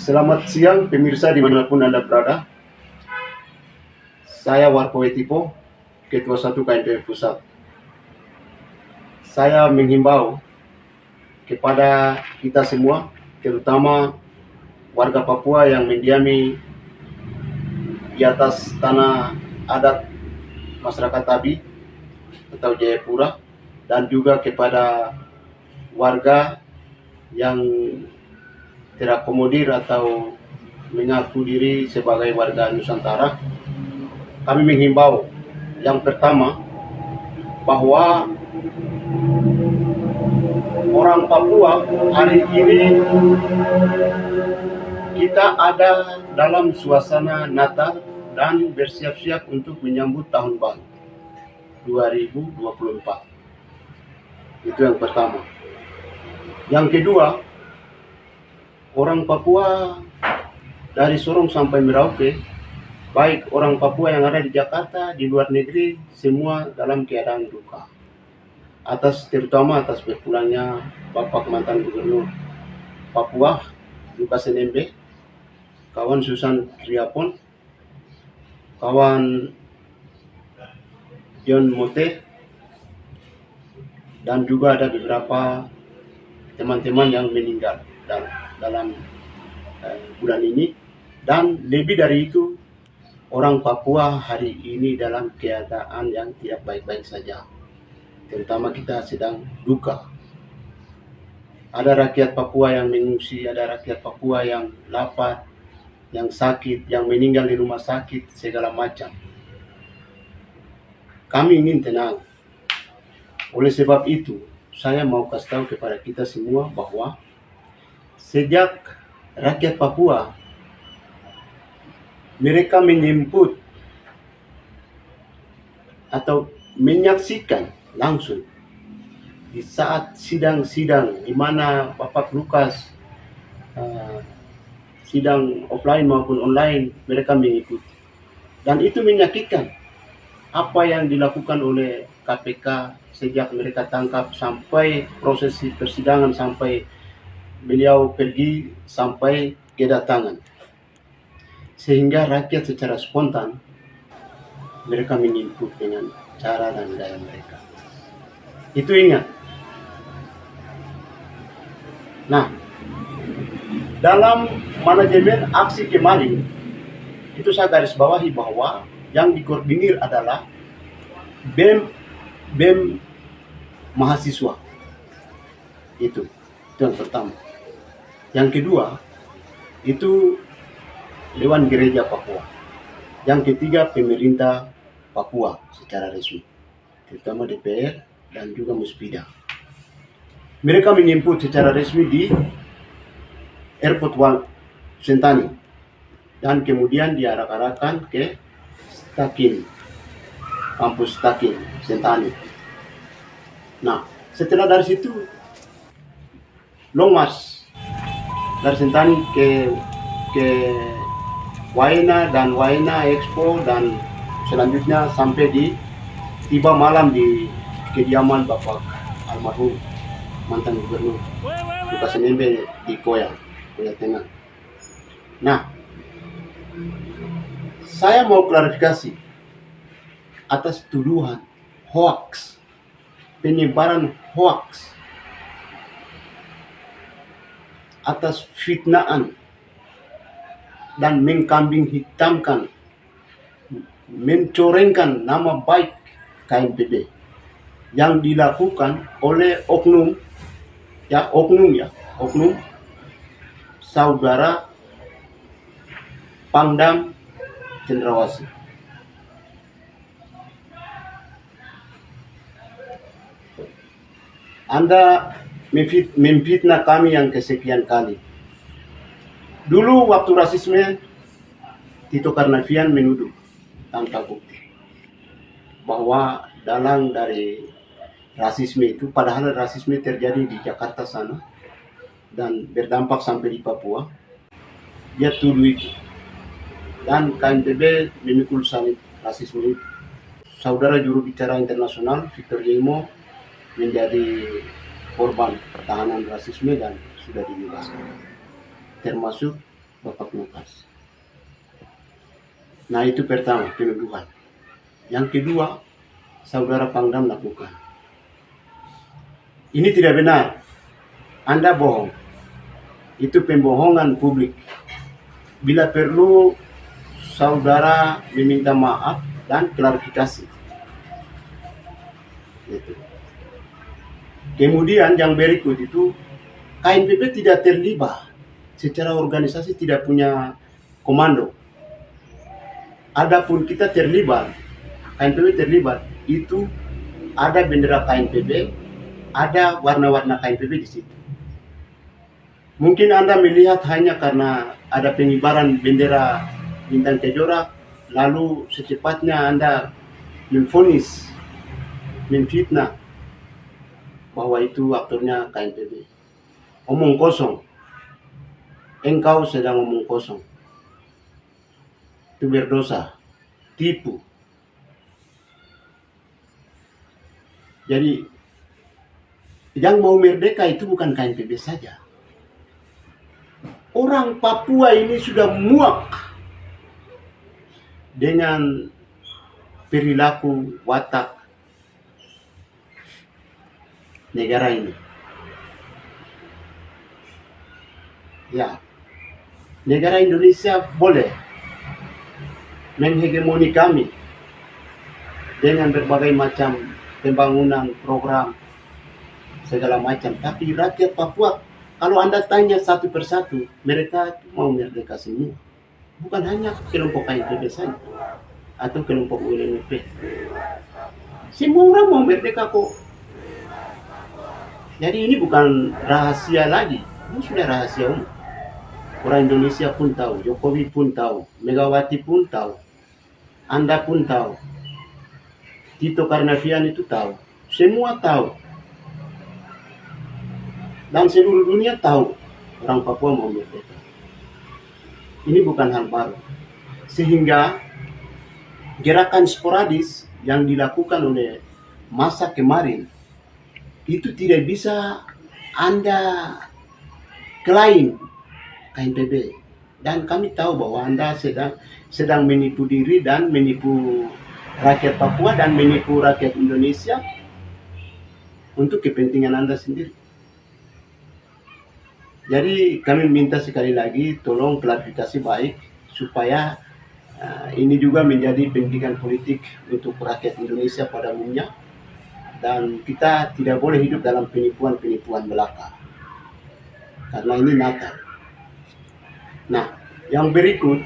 Selamat siang pemirsa dimanapun Anda berada. Saya Warko Wetipo, Ketua 1 KNPB Pusat. Saya menghimbau kepada kita semua, terutama warga Papua yang mendiami di atas tanah adat masyarakat Tabi atau Jayapura, dan juga kepada warga yang terakomodir atau mengaku diri sebagai warga Nusantara. Kami menghimbau yang pertama bahwa orang Papua hari ini kita ada dalam suasana Natal dan bersiap-siap untuk menyambut tahun baru 2024. Itu yang pertama. Yang kedua, orang Papua dari Sorong sampai Merauke, baik orang Papua yang ada di Jakarta, di luar negeri, semua dalam keadaan duka. Terutama atas berpulangnya Bapak mantan Gubernur Papua, Lukas NMB, kawan Susan Kriapon, kawan John Mote, dan juga ada beberapa teman-teman yang meninggal dalam bulan ini. Dan lebih dari itu, orang Papua hari ini dalam keadaan yang tidak baik-baik saja. Terutama kita sedang duka. Ada rakyat Papua yang mengungsi, ada rakyat Papua yang lapar, yang sakit, yang meninggal di rumah sakit, segala macam. Kami ingin tenang. Oleh sebab itu, saya mau kasih tahu kepada kita semua bahwa sejak rakyat Papua mereka menyebut atau menyaksikan langsung di saat sidang-sidang di mana Bapak Lukas sidang offline maupun online, mereka mengikuti. Dan itu menyakitkan apa yang dilakukan oleh KPK sejak mereka tangkap sampai proses persidangan, sampai beliau pergi, sampai kedatangan. Sehingga rakyat secara spontan mereka menyebut dengan cara dan gaya mereka. Itu ingat. Nah, dalam manajemen aksi kemarin, itu saya garis bawahi bahwa yang dikoordinir adalah BEM mahasiswa. Itu yang pertama. Yang kedua, itu Dewan Gereja Papua. Yang ketiga, pemerintah Papua secara resmi, terutama DPR dan juga Muspida. Mereka menyebut secara resmi di Airport One Sentani dan kemudian diarak-arakan ke Stakin, kampus Stakin Sentani. Nah, setelah dari situ long march dari Sentani ke Waena dan Waena Expo, dan selanjutnya sampai tiba malam di kediaman Bapak almarhum mantan Gubernur Lukas NMB di Koya Tengah. Nah, saya mau klarifikasi atas tuduhan hoax, penyebaran hoax, atas fitnaan dan mengkambing hitamkan, mencorengkan nama baik KNPB yang dilakukan oleh oknum saudara Pangdam Cendrawasih. Anda memfitnah kami yang kesekian kali. Dulu waktu rasisme, Tito Karnavian menuduh tanpa bukti bahwa dalang dari rasisme itu, padahal rasisme terjadi di Jakarta sana dan berdampak sampai di Papua. Dia tuduh itu. Dan KNPB memikul salib rasisme itu. Saudara juru bicara internasional Victor Yemo menjadi korban pertahanan rasisme dan sudah dibebaskan. Termasuk Bapak Lukas. Nah itu pertama, penuduhan. Yang kedua, saudara Pangdam lakukan. Ini tidak benar. Anda bohong. Itu pembohongan publik. Bila perlu, saudara meminta maaf dan klarifikasi. Gitu. Kemudian yang berikut itu, KNPB tidak terlibat. Secara organisasi tidak punya komando. Adapun kita terlibat, KNPB terlibat, itu ada bendera KNPB, ada warna-warna KNPB di situ. Mungkin Anda melihat hanya karena ada pengibaran bendera Bintang Kejora, lalu secepatnya Anda memvonis, memfitnah bahwa itu aktornya KNPB. Omong kosong. Engkau sedang omong kosong. Itu berdosa, tipu. Jadi yang mau merdeka itu bukan KNPB saja. Orang Papua ini sudah muak dengan perilaku watak negara ini. Ya, negara Indonesia boleh menghegemoni kami dengan berbagai macam pembangunan, program, segala macam. Tapi rakyat Papua, kalau Anda tanya satu persatu, mereka mau merdeka semua. Bukan hanya kelompok KNPB saja, atau kelompok UNMP. Semua orang mau merdeka kok. Jadi ini bukan rahasia lagi, ini sudah rahasia umum. Orang Indonesia pun tahu, Jokowi pun tahu, Megawati pun tahu, Anda pun tahu, Tito Karnavian itu tahu, semua tahu. Dan seluruh dunia tahu orang Papua mau merdeka. Ini bukan hal baru. Sehingga gerakan sporadis yang dilakukan oleh masa kemarin itu tidak bisa Anda klaim KNPB. Dan kami tahu bahwa Anda sedang menipu diri dan menipu rakyat Papua dan menipu rakyat Indonesia untuk kepentingan Anda sendiri. Jadi kami minta sekali lagi tolong klarifikasi baik supaya ini juga menjadi pendidikan politik untuk rakyat Indonesia pada umumnya, dan kita tidak boleh hidup dalam penipuan-penipuan belaka karena ini nakal. Nah, yang berikut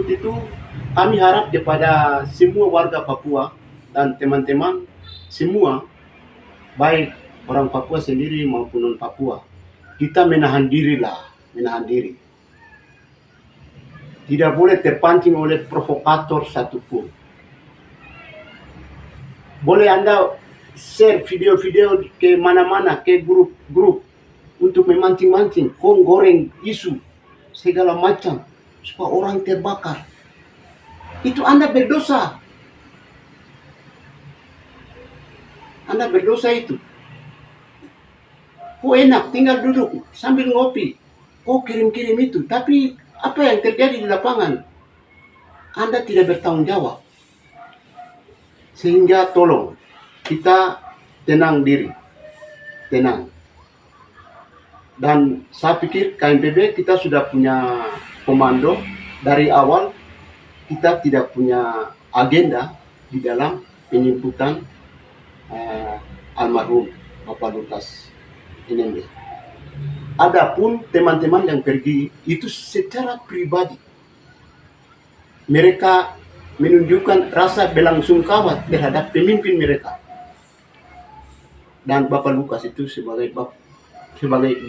itu kami harap kepada semua warga Papua dan teman-teman semua, baik orang Papua sendiri maupun non Papua, kita menahan diri. Tidak boleh terpancing oleh provokator satupun. Boleh Anda share video-video ke mana-mana, ke grup-grup untuk memancing-mancing, goreng isu segala macam supaya orang terbakar. Itu Anda berdosa. Anda berdosa itu. Kok enak tinggal duduk sambil ngopi, kok kirim-kirim itu, tapi apa yang terjadi di lapangan Anda tidak bertanggung jawab. Sehingga tolong kita tenang diri, tenang. Dan saya pikir KNPB kita sudah punya komando dari awal. Kita tidak punya agenda di dalam penjemputan almarhum Bapak Lukas NMB. Adapun teman-teman yang pergi itu secara pribadi mereka menunjukkan rasa belangsungkawa terhadap pemimpin mereka. Dan Bapak Lukas itu sebagai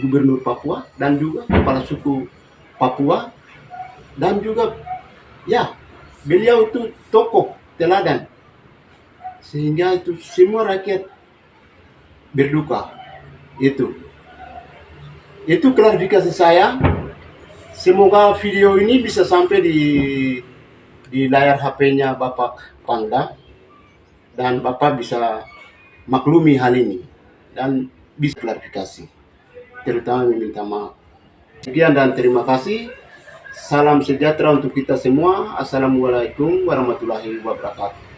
gubernur Papua dan juga kepala suku Papua, dan juga ya beliau itu tokoh teladan, sehingga itu semua rakyat berduka. Itu klarifikasi saya. Semoga video ini bisa sampai di layar HP-nya Bapak Pangdam dan Bapak bisa maklumi hal ini dan bisa klarifikasi, terutama meminta maaf. Sekian dan terima kasih. Salam sejahtera untuk kita semua. Assalamualaikum warahmatullahi wabarakatuh.